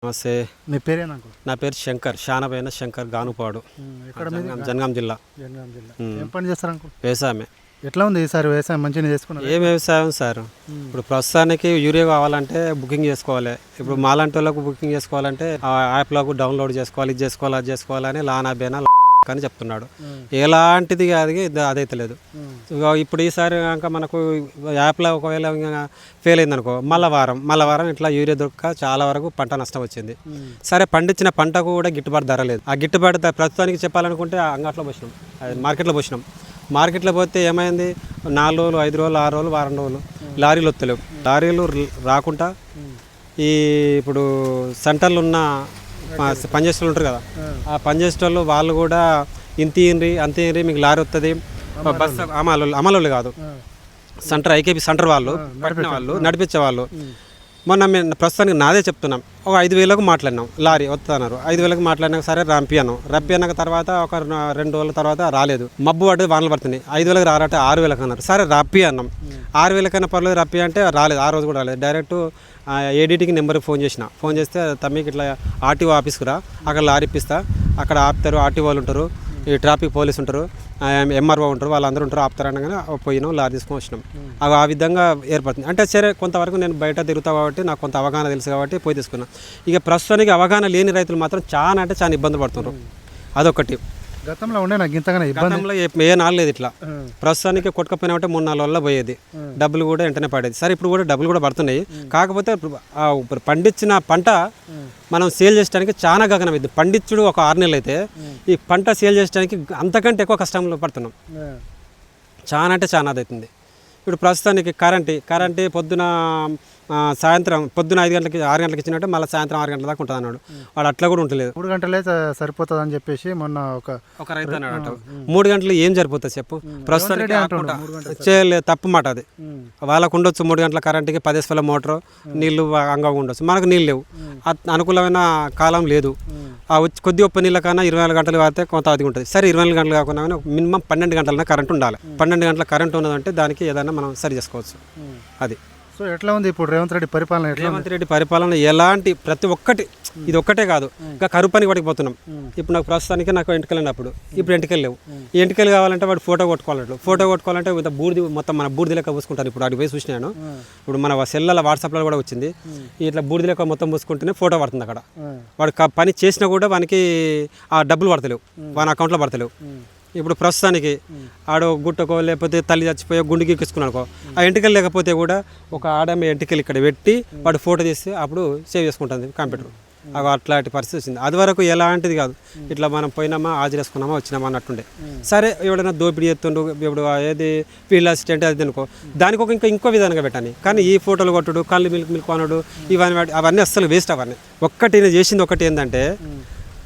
నమస్తే. మీ పేరేనా అంకుల్? నా పేరు శంకర్, శానబైన శంకర్, గానుపాడు, ఎక్కడ జనగాం జిల్లా. ఏం పని చేస్తారు అంకుల్? వ్యవసాయమే. ఎట్లా ఉంది ఈసారి వ్యవసాయం? మంచిగా చేసుకున్నారు? ఏ వ్యవసాయం సార్, ఇప్పుడు ప్రస్తుతానికి యూరియా కావాలంటే బుకింగ్ చేసుకోవాలి. ఇప్పుడు మాలాంటి వాళ్ళకు బుకింగ్ చేసుకోవాలంటే ఆ యాప్లకు డౌన్లోడ్ చేసుకోవాలి, ఇది చేసుకోవాలి, అది చేసుకోవాలని లానా బేనా అని చెప్తున్నాడు. ఎలాంటిది కాదు, అదైతే లేదు. ఇప్పుడు ఈసారి కనుక మనకు యాప్లో ఒకవేళ ఫెయిల్ అయింది అనుకో, మళ్ళా వారం ఇట్లా యూరియా దొరక్క చాలా వరకు పంట నష్టం వచ్చింది. సరే, పండించిన పంటకు కూడా గిట్టుబాటు ధర లేదు. ఆ గిట్టుబాటు ధర ప్రస్తుతానికి చెప్పాలనుకుంటే అంగట్లో పోసినాం, మార్కెట్లో పోసినాం. మార్కెట్లో పోతే ఏమైంది, 4 రోజులు, 5 రోజులు, 6 రోజులు, వారం రోజులు లారీలు వస్తలేవు. లారీలు రాకుండా ఈ ఇప్పుడు సెంటర్లు ఉన్న పనిచేసే ఉంటారు కదా, ఆ పనిచేసే వాళ్ళు కూడా ఇంత ఇంరి మీకు లారీ వస్తుంది, బస్సు అమలు కాదు, సెంటర్ ఐకేపీ సెంటర్ వాళ్ళు పట్టిన వాళ్ళు నడిపించే వాళ్ళు. మొన్న మేము ప్రస్తుతానికి నాదే చెప్తున్నాం, ఒక 5,000కు మాట్లాడినాం, లారీ వస్తున్నారు. 5,000కు మాట్లాడినాక సరే రప్పినాక తర్వాత ఒక 2 రోజుల తర్వాత రాలేదు, మబ్బు పడ్డది, వానలు పడుతున్నాయి. 5,000కి రారంటే 6,000కి అన్నారు. సరే రప్పి అన్నాం, 6,000కైనా పర్లేదు రప్పి అంటే రాలేదు. ఆ రోజు కూడా రాలేదు. డైరెక్ట్ ఏడీటీకి నెంబర్కి ఫోన్ చేస్తే తమ్మికి ఇట్లా ఆర్టీఓ ఆఫీస్కి రా, అక్కడ లారీ ఇప్పిస్తా, అక్కడ ఆపుతారు, ఆర్టీఓ వాళ్ళు ఉంటారు, ఈ ట్రాఫిక్ పోలీసు ఉంటారు, ఎంఆర్ఓ ఉంటారు, వాళ్ళందరూ ఉంటారు, ఆపుతారనగానే పోయినాం, లారీ తీసుకొని వచ్చినాం. ఆ విధంగా ఏర్పడుతుంది. అంటే సరే, కొంతవరకు నేను బయట తిరుగుతా కాబట్టి నాకు కొంత అవగాహన తెలుసు కాబట్టి పోయి తీసుకున్నాను. ఇక ప్రస్తుతానికి అవగాహన లేని రైతులు మాత్రం చాలా ఇబ్బందులు పడుతున్నారు. అదొకటి. గతంలో ఉండే నాకు ఇంతగానే గతంలో ఏ నాలేదు ఇట్లా. ప్రస్తుతానికి కొట్టుకపోయినామంటే 3-4 రోజుల్లో పోయేది, డబ్బులు కూడా వెంటనే పడేది. సరే, ఇప్పుడు కూడా డబ్బులు కూడా పడుతున్నాయి. కాకపోతే పండించిన పంట మనం సేల్ చేయడానికి చాలా గగనం అయింది. పండించుడు ఒక 6 నెలలు అయితే ఈ పంట సేల్ చేయడానికి అంతకంటే ఎక్కువ కష్టంలో పడుతున్నాం. చాలా అదవుతుంది. ఇప్పుడు ప్రస్తుతానికి కరెంట్ పొద్దున 5 గంటలకి 6 గంటలకి ఇచ్చినట్టే మళ్ళీ సాయంత్రం 6 గంటల దాకా ఉంటుంది అన్నాడు. వాడు అట్లా కూడా ఉంటలేదు. 3 గంటలే సరిపోతుంది అని చెప్పేసి మొన్న ఒక రైతు అన్నాడు. 3 గంటలు ఏం సరిపోతుంది చెప్పు? ప్రస్తుతానికి చేయలేదు, తప్పు మాట అది. వాళ్ళకు ఉండొచ్చు 3 గంటల కరెంట్కి 10 SPL మోటారు, నీళ్లు అంగగా ఉండొచ్చు. మనకు నీళ్ళు లేవు, అనుకూలమైన కాలం లేదు. ఆ కొద్ది ఒప్ప నీళ్ళ కన్నా 24 గంటలు వాడితే కొంత అది ఉంటుంది. సరే, 24 గంటలు కాకుండా మినిమం 12 గంటలైనా కరెంట్ ఉండాలి. 12 గంటల కరెంట్ ఉన్నదంటే దానికి ఏదైనా మనం సరి చేసుకోవచ్చు. అది. సో ఎట్లా ఉంది ఇప్పుడు రేవంత్ రెడ్డి పరిపాలన? రేవంత్ రెడ్డి పరిపాలన ఎలాంటి ప్రతి ఒక్కటి, ఇది ఒక్కటే కాదు, ఇంకా కరువు పనికి పడిపోతున్నాం. ఇప్పుడు నాకు ప్రస్తుతానికి ఎంటికలు ఉన్నప్పుడు ఇప్పుడు ఎంటికలు లేవు. ఈ ఎంటికలు కావాలంటే వాడు ఫోటో కొట్టుకోవాలంటే బూడిది మొత్తం మన బూడిది లెక్క పూసుకుంటాను. ఇప్పుడు అడిగి పోయి చూసినాను. ఇప్పుడు మన సెల్లలో వాట్సాప్లో కూడా వచ్చింది, ఇట్లా బూడిది లెక్క మొత్తం పూసుకుంటేనే ఫోటో పడుతుంది అక్కడ. వాడు పని చేసినా కూడా వానికి ఆ డబ్బులు పడతలేవు, వాని అకౌంట్లో పడతలేవు. ఇప్పుడు ప్రస్తుతానికి ఆడో గుట్టకో లేకపోతే తల్లి చచ్చిపోయో గుండెకి ఎక్కించుకున్నానుకో, ఆ ఎంటికలు లేకపోతే కూడా ఒక ఆడమే ఎంటికలు ఇక్కడ పెట్టి వాడు ఫోటో తీస్తే అప్పుడు సేవ్ చేసుకుంటుంది కంప్యూటర్. అట్లాంటి పరిస్థితి వచ్చింది. అది వరకు ఎలాంటిది కాదు, ఇట్లా మనం పోయినామా హాజరేసుకున్నామా వచ్చినామా అన్నట్టుండే. సరే, ఎవడైనా దోపిడీ చేస్తుండు, ఇప్పుడు ఏది ఫీల్డ్ అసిస్టెంట్ అది అనుకో, దానికి ఇంకో విధానంగా పెట్టాను. కానీ ఈ ఫోటోలు కొట్టుడు, కళ్ళు మిల్క్ అనడు, అవన్నీ అస్సలు వేస్ట్. అవన్నీ ఒక్కటి చేసింది ఒకటి ఏంటంటే,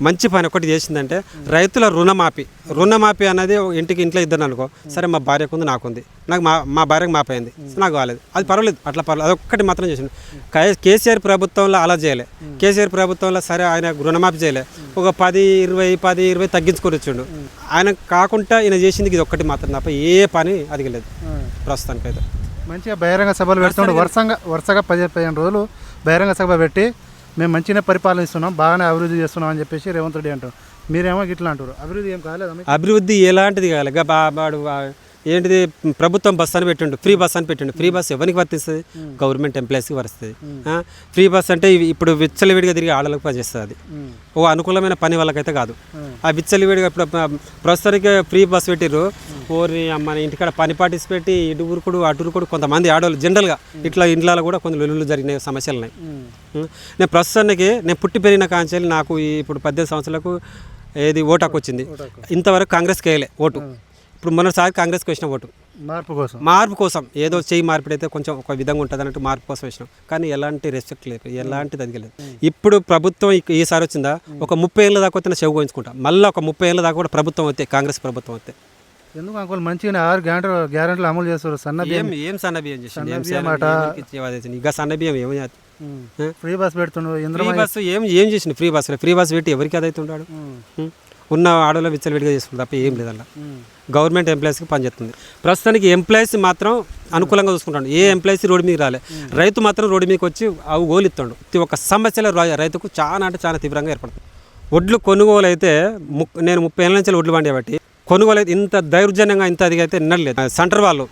మంచి పని ఒకటి చేసిందంటే రైతుల రుణమాఫీ అనేది ఇంట్లో ఇద్దరు అనుకో, సరే మా భార్యకు ఉంది, నాకుంది, నాకు మా భార్యకు మాపైంది, నాకు కాలేదు, అది పర్వాలేదు, అట్లా పర్వాలేదు. అదొక్కటి మాత్రం చేసిండు. కేసీఆర్ ప్రభుత్వంలో అలా చేయలే. కేసీఆర్ ప్రభుత్వంలో సరే ఆయన రుణమాఫీ చేయలే, ఒక 10-20 తగ్గించుకొని వచ్చిండు. ఆయన కాకుండా ఈయన చేసింది ఇది ఒక్కటి మాత్రం తప్ప ఏ పని అదిగలేదు ప్రస్తుతానికి అయితే. మంచిగా బహిరంగ సభలు పెడుతుండే, వరుసగా 15 రోజులు బహిరంగ సభ పెట్టి మేము మంచిగానే పరిపాలనిస్తున్నాం, బాగానే అభివృద్ధి చేస్తున్నాం అని చెప్పేసి రేవంత్ రెడ్డి అంటారు. మీరేమో ఇట్లా అంటారు. అభివృద్ధి ఏం కాలేదు. అభివృద్ధి ఎలాంటిది కాలేదు. వాడు ఏంటిది, ప్రభుత్వం బస్ అని పెట్టిండు, ఫ్రీ బస్ అని పెట్టిండు. ఫ్రీ బస్ ఎవరికి వర్తిస్తుంది? గవర్నమెంట్ ఎంప్లాయీస్కి వస్తుంది. ఫ్రీ బస్ అంటే ఇప్పుడు విచ్చలవిడిగా తిరిగి ఆడలకు పనిచేస్తుంది. అది ఓ అనుకూలమైన పని వాళ్ళకైతే కాదు. ఆ విచ్చలవిడిగా ఇప్పుడు ప్రస్తుతానికి ఫ్రీ బస్ పెట్టిర్రు, ఓరి మన ఇంటికాడ పని పాటిసిపెట్టి ఇటురుకుడు అటురుకుడు కొంతమంది ఆడవాళ్ళు జనరల్గా ఇట్లా ఇండ్లలో కూడా కొన్ని లొల్లులు జరిగిన సమస్యలు ఉన్నాయి. నేను ప్రస్తుతానికి పుట్టి పెరిగిన కాంచెల్లి నాకు ఇప్పుడు 18 సంవత్సరాలకు ఓటు హక్కు వచ్చింది. ఇంతవరకు కాంగ్రెస్కి వేయలే ఓటు. ఇప్పుడు మొన్నసారి కాంగ్రెస్కి వేసిన ఓటు మార్పు కోసం, ఏదో చేయి మార్పిడి అయితే కొంచెం ఒక విధంగా ఉంటుంది అన్నట్టు మార్పు కోసం వేసినాం. కానీ ఎలాంటి రెస్పెక్ట్ లేదు, ఎలాంటిది అదిగలేదు. ఇప్పుడు ప్రభుత్వం ఈసారి వచ్చిందా, ఒక 30 ఏళ్ళ దాకా వస్తే సేవ కోయించుకుంటా, మళ్ళీ ఒక 30 ఏళ్ళ దాకా కూడా ప్రభుత్వం వస్తే, కాంగ్రెస్ ప్రభుత్వం వస్తే. ఎందుకు అంకుల్ మంచిగా 6 గ్యారెంటీలు అమలు చేస్తారు. ఏం సన్నబియ్యం చేసింది? ఇక సన్నబియ్యం ఏమో ఫ్రీ బస్ పెడుతున్నాడు. ఫ్రీ బస్సు ఏం చేసింది? ఫ్రీ బస్ పెట్టి ఎవరికి అదైతే ఉన్నాడు? ఉన్న ఆడలో విచ్చలవిడిగా చేసుకుంటారు తప్ప ఏం లేదన్న. గవర్నమెంట్ ఎంప్లాయీస్కి పనిచేస్తుంది. ప్రస్తుతానికి ఎంప్లాయీస్ మాత్రం అనుకూలంగా చూసుకుంటాడు. ఏ ఎంప్లాయీస్ రోడ్డు మీకు రాలే. రైతు మాత్రం రోడ్డు మీకు వచ్చి అవి గోలిస్తాడు. ప్రతి ఒక్క సమస్యలో రైతుకు చాలా అంటే చాలా తీవ్రంగా ఏర్పడుతుంది. ఒడ్లు కొనుగోలు అయితే నేను 30 ఏళ్ళ నుంచి ఒడ్లు పండేబట్టి కొనుగోలు అయితే ఇంత దౌర్జన్యంగా ఇంత అదిగా అయితే నిన్నలేదు. సెంటర్ వాళ్ళు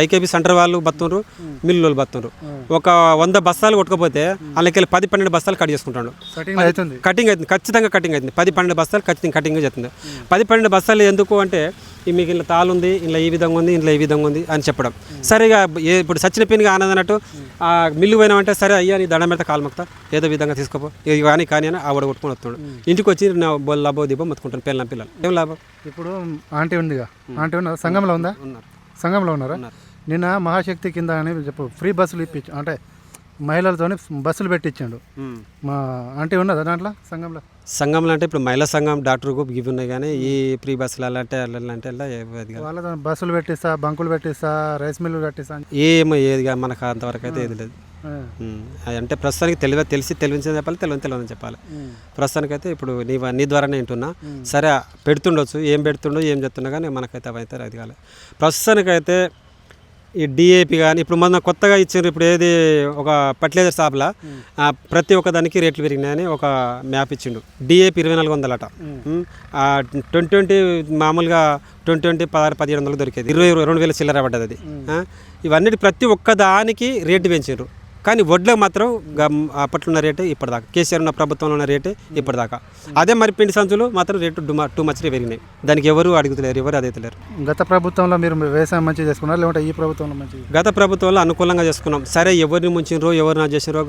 ఐకేపీ సెంటర్ వాళ్ళు బతుండ్రు, మిల్లు బతుండ్రు. ఒక 100 బస్తాలు కొట్టుకపోతే వాళ్ళకి 10-12 బస్తాలు కట్ చేసుకుంటాడు. కటింగ్ అవుతుంది, ఖచ్చితంగా కటింగ్ అవుతుంది. 10-12 బస్తాలు ఖచ్చితంగా కటింగ్ అవుతుంది. 10-12 బస్తాలు ఎందుకు అంటే మీకు ఇంట్లో తాలు ఉంది, ఇంట్లో ఈ విధంగా ఉంది, ఇంట్లో ఈ విధంగా ఉంది అని చెప్పడం. సరిగా ఇప్పుడు సచిన పిన్నిగా ఆనందం అన్నట్టు మిల్లు పోయినామంటే సరే అయ్యా నీ దండం పెడతా కాలు మొక్తా ఏదో విధంగా తీసుకోపో ఇది కానీ అని ఆవిడ కొట్టుకొని వస్తున్నాడు. ఇంటికి వచ్చి లాభో దీపం మొత్తుకుంటాను పిల్లలు ఏం లాభం. ఇప్పుడు ఆంటీ ఉందిగా, ఆంటీ ఉన్న సంఘంలో ఉందా? సంఘంలో ఉన్నారా? నిన్న మహాశక్తి కింద అని చెప్పు ఫ్రీ బస్సులు ఇప్పించు అంటే మహిళలతో బస్సులు పెట్టించాడు. మా ఆంటీ ఉన్నదా దాంట్లో సంఘంలో అంటే ఇప్పుడు మహిళా సంఘం డాక్టర్ గ్రూప్ ఇవి ఉన్నాయి కానీ ఈ ఫ్రీ బస్సులు అలాంటి వాళ్ళతో బస్సులు పెట్టిస్తా, బంకులు పెట్టిస్తా, రైస్ మిల్లు పెట్టిస్తా ఏమో ఏదిగా మనకు అంతవరకు అయితే ఏది లేదు. అంటే ప్రస్తుతానికి తెలిసిందని చెప్పాలి, తెలియని చెప్పాలి. ప్రస్తుతానికి అయితే ఇప్పుడు నీ ద్వారానే వింటున్నా. సరే పెడుతుండొచ్చు, ఏం పెడుతుండో ఏం చెప్తున్నా కానీ మనకైతే అవైతే అది కాలేదు. ప్రస్తుతానికైతే ఈ డిఏపి కానీ ఇప్పుడు మన కొత్తగా ఇచ్చారు. ఇప్పుడు ఏది ఒక ఫర్టిలైజర్ షాప్లా ప్రతి ఒక్క దానికి రేట్లు పెరిగినాయని ఒక మ్యాప్ ఇచ్చిండు. డిఏపి 2400 అట. 2020 మామూలుగా 2020 1600 దొరికేది, 22,000 చిల్లర పడ్డది అది. ఇవన్నీ ప్రతి ఒక్క దానికి రేటు పెంచారు. కానీ వడ్లకు మాత్రం అప్పట్లో ఉన్న రేటే ఇప్పటిదాకా, కేసీఆర్ ఉన్న ప్రభుత్వంలో ఉన్న రేటే ఇప్పటిదాకా. అదే మరి పిండి సంచులు మాత్రం రేటు టూ మచ్ పెరిగినాయి. దానికి ఎవరు అడుగుతలేరు, ఎవరు అదైతలేరు. గత ప్రభుత్వంలో మీరు వ్యవసాయం మంచిగా చేసుకున్నారు లేకుంటే ఈ ప్రభుత్వంలో మంచిగా? గత ప్రభుత్వంలో అనుకూలంగా చేసుకున్నాం. సరే ఎవరిని ముంచినరో ఎవరిని చేసినరో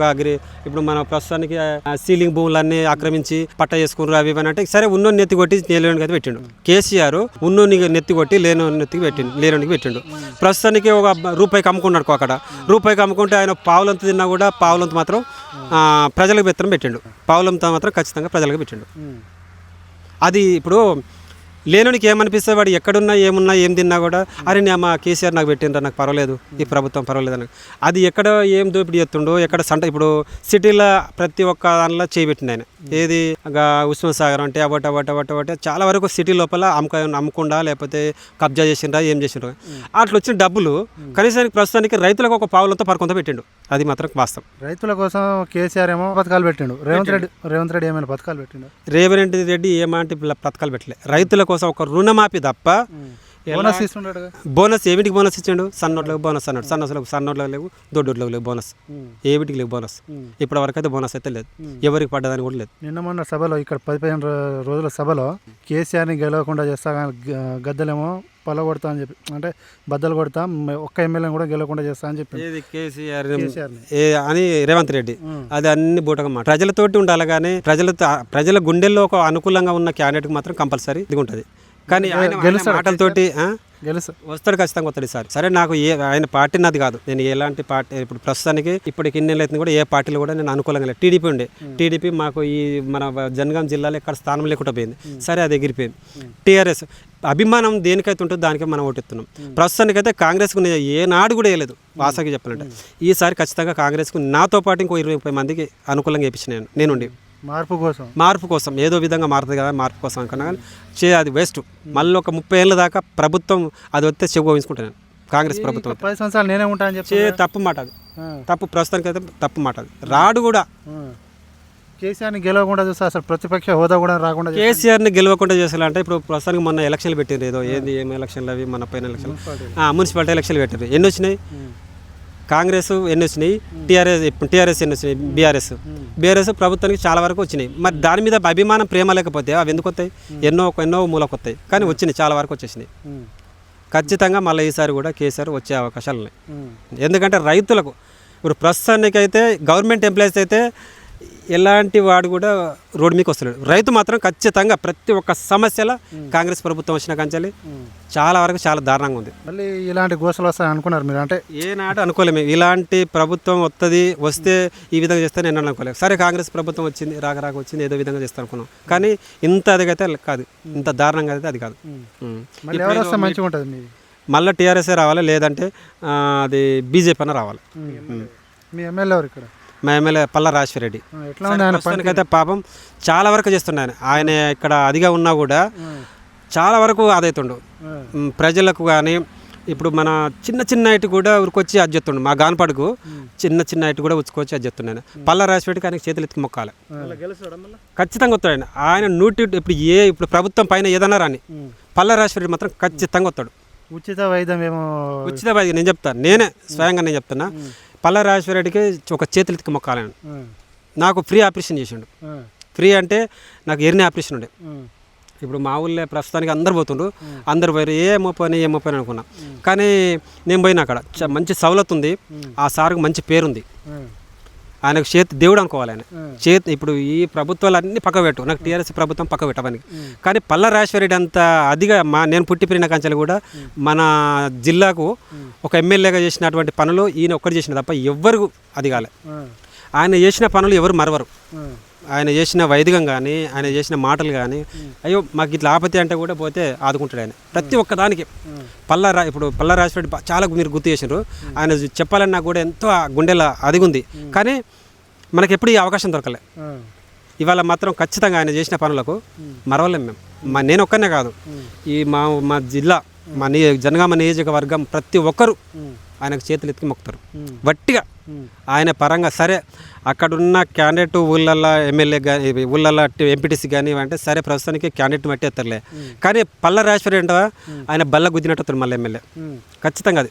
ఇప్పుడు మన ప్రస్తుతానికి సీలింగ్ భూములన్నీ ఆక్రమించి పట్ట చేసుకున్నారు అవి ఇవన్నీ అంటే సరే ఉన్నోని నెత్తి కొట్టి లేనివానికి అయితే పెట్టిండు. కేసీఆర్ ఉన్నోని నెత్తి కొట్టి లేనివానికి పెట్టిండు. ప్రస్తుతానికి ఒక రూపాయికి అమ్ముకున్నాడు. అక్కడ రూపాయికి అమ్ముకుంటే ఆయన పావులంత తిన్నా కూడా పావులంత మాత్రం ప్రజలకు బెత్తనం పెట్టిండు. పావులంతా మాత్రం ఖచ్చితంగా ప్రజలకు పెట్టిండు. అది ఇప్పుడు లేనునికి ఏమనిపిస్తే వాడు ఎక్కడున్నా ఏమున్నా ఏం తిన్నా కూడా అరే మా కేసీఆర్ నాకు పెట్టిండ్రా, నాకు పర్వాలేదు, ఈ ప్రభుత్వం పర్వాలేదు అని. అది ఎక్కడ ఏం దోపిడీ చేస్తుండో ఎక్కడ ఇప్పుడు సిటీలో ప్రతి ఒక్క దానిలో చేయబెట్టిండు ఆయన. ఏది ఉస్మాన్ సాగర్ అంటే అవట చాలా వరకు సిటీ లోపల అమ్ముకుండా లేకపోతే కబ్జా చేసిండ్రా ఏం చేసిండ్రు. అట్లా వచ్చిన డబ్బులు కనీసానికి ప్రస్తుతానికి రైతులకు ఒక పావులంతో పరకొంత పెట్టిండు. అది మాత్రం వాస్తవం. రైతుల కోసం కేసీఆర్ ఏమో పథకాలు పెట్టిండు. రేవంత్ రెడ్డి ఏమైనా పథకాలు పెట్టిండు? రేవంత్ రెడ్డి ఏమంటే పథకాలు పెట్టలే. రైతుల కోసం ఒక రుణమాఫీ తప్ప బోనస్ ఏమిటికి బోనస్ ఇచ్చాడు? సన్నోట్లకు బోనస్ అన్నాడు. సన్నోట్లకు లేవు, దొడ్డోట్లకు లేవు బోనస్. ఏమిటికి లేవు బోనస్. ఇప్పటి వరకు అయితే బోనస్ అయితే లేదు, ఎవరికి పడ్డదని కూడా లేదు. నిన్న మొన్న సభలో ఇక్కడ 15 రోజుల సభలో కేసీఆర్ని గెలవకుండా చేస్తా, గద్దలేమో పొలగొడతా అని చెప్పి అంటే బద్దలు కొడతా, ఒక్క ఎమ్మెల్యేని కూడా గెలవకుండా చేస్తా అని చెప్పి కేసీఆర్ అని రేవంత్ రెడ్డి అది అన్ని బూటగా మాట. ప్రజలతోటి ఉండాలి కానీ ప్రజల గుండెల్లో ఒక అనుకూలంగా ఉన్న క్యాండిడేట్కి మాత్రం కంపల్సరీ ఇది ఉంటుంది. కానీ మాటలతోటి వస్తాడు, ఖచ్చితంగా వస్తాడు ఈసారి. సరే నాకు ఆయన పార్టీ నాది కాదు, నేను ఎలాంటి పార్టీ ఇప్పుడు ప్రస్తుతానికి ఇప్పటికి ఇన్నేళ్ళు అయితే కూడా ఏ పార్టీలో కూడా నేను అనుకూలంగా లేదు. టీడీపీ ఉండే, టీడీపీ మాకు ఈ మన జనగాం జిల్లాలో ఎక్కడ స్థానం లేకుండా పోయింది. సరే అది ఎగిరిపోయింది. టీఆర్ఎస్ అభిమానం దేనికైతే ఉంటుందో దానికే మనం ఓటెత్తున్నాం. ప్రస్తుతానికైతే కాంగ్రెస్కు ఏనాడు కూడా వేయలేదు వాసకి చెప్పాలంటే. ఈసారి ఖచ్చితంగా కాంగ్రెస్కు నాతో పాటు ఇంకో 20-30 మందికి అనుకూలంగా వేయించినాను నేనుండి. మార్పు కోసం ఏదో విధంగా మారుతుంది కదా, మార్పు కోసం అనుకున్నా కానీ అది వేస్ట్. మళ్ళీ ఒక 30 ఏళ్ళ దాకా ప్రభుత్వం అది వస్తే చెప్పుకోవించుకుంటాను. కాంగ్రెస్ ప్రభుత్వం 10 సంవత్సరాలు నేనే ఉంటాను చెప్పి తప్పు మాట అది. తప్పు ప్రస్తుతానికి అయితే తప్పు మాట అది. రాడు కూడా కేసీఆర్ని గెలవకుండా చూస్తే అసలు ప్రతిపక్ష హోదా కూడా రాకుండా కేసీఆర్ని గెలవకుండా చేసాలంటే ఇప్పుడు ప్రస్తుతానికి మొన్న ఎలక్షన్లు పెట్టారు. ఏదో ఏం ఎలక్షన్లు అవి మన పైన ఎలక్షన్లు మున్సిపాలిటీ ఎలక్షన్లు పెట్టారు. ఎన్ని వచ్చినాయి? కాంగ్రెస్ ఎన్ని వచ్చినాయి, టీఆర్ఎస్ ఎన్ని వచ్చినాయి, బీఆర్ఎస్ ప్రభుత్వానికి చాలా వరకు వచ్చినాయి. మరి దాని మీద అభిమానం ప్రేమ లేకపోతే అవి ఎందుకు వస్తాయి? ఎన్నో మూలకు వస్తాయి. కానీ వచ్చినాయి, చాలా వరకు వచ్చేసినాయి. ఖచ్చితంగా మళ్ళీ ఈసారి కూడా కేసీఆర్ వచ్చే అవకాశాలు ఉన్నాయి. ఎందుకంటే రైతులకు ఇప్పుడు ప్రస్తుతానికి అయితే గవర్నమెంట్ ఎంప్లాయీస్ అయితే ఎలాంటి వాడు కూడా రోడ్డు మీకు వస్తున్నాడు. రైతు మాత్రం ఖచ్చితంగా ప్రతి ఒక్క సమస్యలో కాంగ్రెస్ ప్రభుత్వం వచ్చిన కంచాలి చాలా వరకు చాలా దారుణంగా ఉంది. మళ్ళీ ఇలాంటి గోసలు వస్తాయి అనుకున్నారు మీరు? అంటే ఏనాడు అనుకోలేము ఇలాంటి ప్రభుత్వం వస్తే ఈ విధంగా చేస్తే నేను అనుకోలేదు. సరే కాంగ్రెస్ ప్రభుత్వం వచ్చింది, రాక వచ్చింది, ఏదో విధంగా చేస్తాను అనుకున్నాం. కానీ ఇంత అదిగైతే కాదు, ఇంత దారుణంగా అయితే అది కాదు. మంచిగా ఉంటుంది. మళ్ళీ టీఆర్ఎస్ఏ రావాలి, లేదంటే అది బీజేపీ అన్న రావాలి. మీ ఎమ్మెల్యే ఎవరు ఇక్కడ? మా ఎమ్మెల్యే పల్ల రాజశేఖర రెడ్డి. ఎట్లా ఉంది ఆయన ప్రస్తుతానికైతే పాపం చాలా వరకు చేస్తున్నాను. ఆయన ఇక్కడ అదిగా ఉన్నా కూడా చాలా వరకు ఆదవుతుండు ప్రజలకు. కానీ ఇప్పుడు మన చిన్న చిన్న ఐటి కూడా ఉరికొచ్చి అది చెప్తుండు. మా గానపాడుకు చిన్న చిన్న ఐటి కూడా ఉచ్చుకొచ్చి అది చెప్తున్నాను. పల్ల రాజశేఖరకి ఆయనకి చేతులు ఎత్తుకు మొక్కాలి, ఖచ్చితంగా వస్తాడు ఆయన. ఆయన ఇప్పుడు ప్రభుత్వం పైన ఏదన్నా రాని పల్ల రాజశేఖర మాత్రం ఖచ్చితంగా వస్తాడు. ఉచిత వైద్యం ఏమో, ఉచిత వైద్యం నేను చెప్తాను, నేనే స్వయంగా నేను చెప్తున్నా. పల్ల రాజశేఖర రెడ్డికి ఒక చేతులు ఎత్తుకు మొక్కాలని. నాకు ఫ్రీ ఆపరేషన్ చేసిండు. ఫ్రీ అంటే నాకు ఎర్నీ ఆపరేషన్ ఉండే. ఇప్పుడు మా ఊళ్ళో ప్రస్తుతానికి అందరు పోతుండ్రు, అందరు పోయారు. ఏమో పని అనుకున్నా. కానీ నేను పోయినా అక్కడ మంచి సవలత్ ఉంది, ఆ సార్కు మంచి పేరుంది, ఆయనకు చేతి దేవుడు అనుకోవాలి. ఆయన చేతి ఇప్పుడు ఈ ప్రభుత్వాలు అన్నీ పక్క పెట్టు, నాకు టీఆర్ఎస్ ప్రభుత్వం పక్క పెట్టవనికి. కానీ పల్ల రాజశేఖర రెడ్డి అంత అదిగా నేను పుట్టి పెరిగిన కంచెలు కూడా మన జిల్లాకు ఒక ఎమ్మెల్యేగా చేసినటువంటి పనులు ఈయన ఒక్కటి చేసిన తప్ప ఎవ్వరు అది కాలే. ఆయన చేసిన పనులు ఎవరు మరవరు. ఆయన చేసిన వైదికం కానీ, ఆయన చేసిన మాటలు కానీ, అయ్యో మాకు ఇట్లా ఆపత్తి అంటే కూడా పోతే ఆదుకుంటాడు ఆయన ప్రతి ఒక్క దానికి. ఇప్పుడు పల్ల రాజశేఖర రెడ్డి చాలా మీరు గుర్తు చేసినారు. ఆయన చెప్పాలని నాకు కూడా ఎంతో గుండెల అదిగుంది. కానీ మనకి ఎప్పుడు ఈ అవకాశం దొరకలే. ఇవాళ మాత్రం ఖచ్చితంగా ఆయన చేసిన పనులకు మరవలేం మేము. నేను ఒక్కనే కాదు, ఈ మా జిల్లా, మా జనగామ నియోజకవర్గం ప్రతి ఒక్కరు ఆయనకు చేతులు ఎత్తుకి మొక్కుతారు వట్టిగా. ఆయన పరంగా సరే అక్కడున్న క్యాండిడేట్ ఊళ్ళల్లో ఎమ్మెల్యే కానీ ఊళ్ళల్లో ఎంపీటీసీ కానీ అంటే సరే ప్రస్తుతానికి క్యాండిడేట్ మట్టి ఎత్తలే. కానీ పల్ల రాజశేఖర రెడ్డి ఆయన బల్ల గుద్దినట్టు మళ్ళీ ఎమ్మెల్యే ఖచ్చితంగా.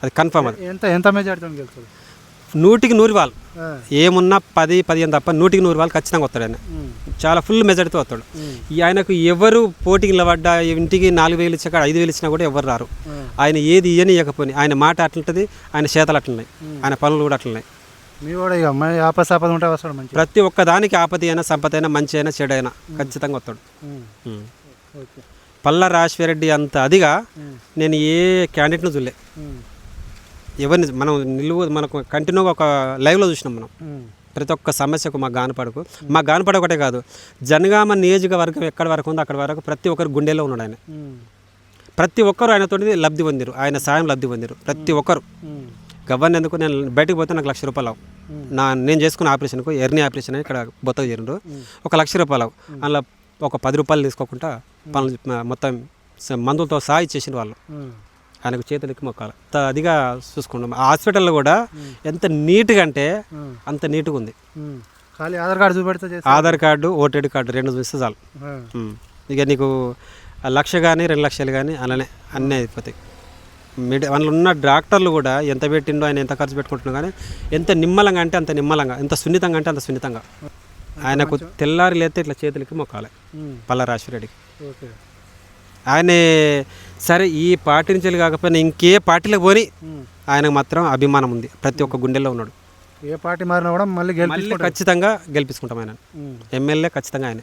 అది కన్ఫర్మ్. అది ఎంత మెజారిటీ గెలుస్తుంది? 100కి 100 వాళ్ళు ఏమున్నా 10-15 తప్ప 100కి 100 వాళ్ళు ఖచ్చితంగా వస్తాడు. ఆయన చాలా ఫుల్ మెజారిటీతో వస్తాడు. ఆయనకు ఎవరు పోటీకి నిలబడ్డా ఇంటికి 4,000 ఇచ్చాక 5,000 ఇచ్చినా కూడా ఎవరు రారు. ఆయన ఏది ఇయ్యని ఇవ్వకపోయి ఆయన మాట అట్లుంటుంది, ఆయన చేతలు అట్లున్నాయి, ఆయన పనులు కూడా అట్లున్నాయి. మీ కూడా ఇక ఆపద ఉంటే వస్తాడు మంచి. ప్రతి ఒక్క దానికి ఆపద అయినా సంపద అయినా మంచి అయినా చెడు అయినా ఖచ్చితంగా వస్తాడు. పల్ల రాజశేఖర రెడ్డి అంత అదిగా నేను ఏ క్యాండిడేట్ను చూడలే. ఎవరిని మనకు కంటిన్యూగా ఒక లైవ్లో చూసినాం మనం. ప్రతి ఒక్క సమస్యకు మా గానపాడు ఒకటే కాదు, జనగామ నియోజకవర్గం ఎక్కడి వరకు ఉందో అక్కడి వరకు ప్రతి ఒక్కరు గుండెలో ఉన్నాడు ఆయన. ప్రతి ఒక్కరు ఆయనతో లబ్ధి పొందిరు, ఆయన సాయం లబ్ధి పొందిరు ప్రతి ఒక్కరు. గవర్నర్ ఎందుకు నేను బయటకు పోతే నాకు ₹1,00,000 నేను చేసుకున్న ఆపరేషన్కు ఎర్నీ ఆపరేషన్ ఇక్కడ బొత్తకు చేరిండ్రు. ₹1,00,000 అందులో ఒక ₹10 తీసుకోకుండా పనులు మొత్తం మందులతో సహా ఇచ్చేసిన వాళ్ళు. ఆయనకు చేతులకి మొక్కాలి. అదిగా చూసుకుంటాం. హాస్పిటల్లో కూడా ఎంత నీట్గా అంటే అంత నీట్గా ఉంది. ఖాళీ ఆధార్ కార్డు చూపెడితే, ఆధార్ కార్డు ఓటీడీ కార్డు 2 చూస్తే చాలు. ఇక నీకు 1,00,000 కానీ 2,00,000 కానీ అలానే అన్నీ అయిపోతాయి. అందులో ఉన్న డాక్టర్లు కూడా ఎంత పెట్టిండో, ఆయన ఎంత ఖర్చు పెట్టుకుంటున్నా కానీ ఎంత నిమ్మలంగా అంటే అంత నిమ్మలంగా, ఎంత సున్నితంగా అంటే అంత సున్నితంగా. ఆయనకు తెల్లారి లేతే ఇట్లా చేతులకి మొక్కాలి పల్ల రాజశేఖర రెడ్డికి. ఆయన సరే ఈ పార్టీ నుంచి కాకపోయినా ఇంకే పార్టీలకు పోని ఆయనకు మాత్రం అభిమానం ఉంది, ప్రతి ఒక్క గుండెల్లో ఉన్నాడు. ఏ పార్టీ మారినా కూడా మళ్ళీ ఖచ్చితంగా గెలిపించుకుంటాం ఆయన. ఎమ్మెల్యే ఖచ్చితంగా ఆయన.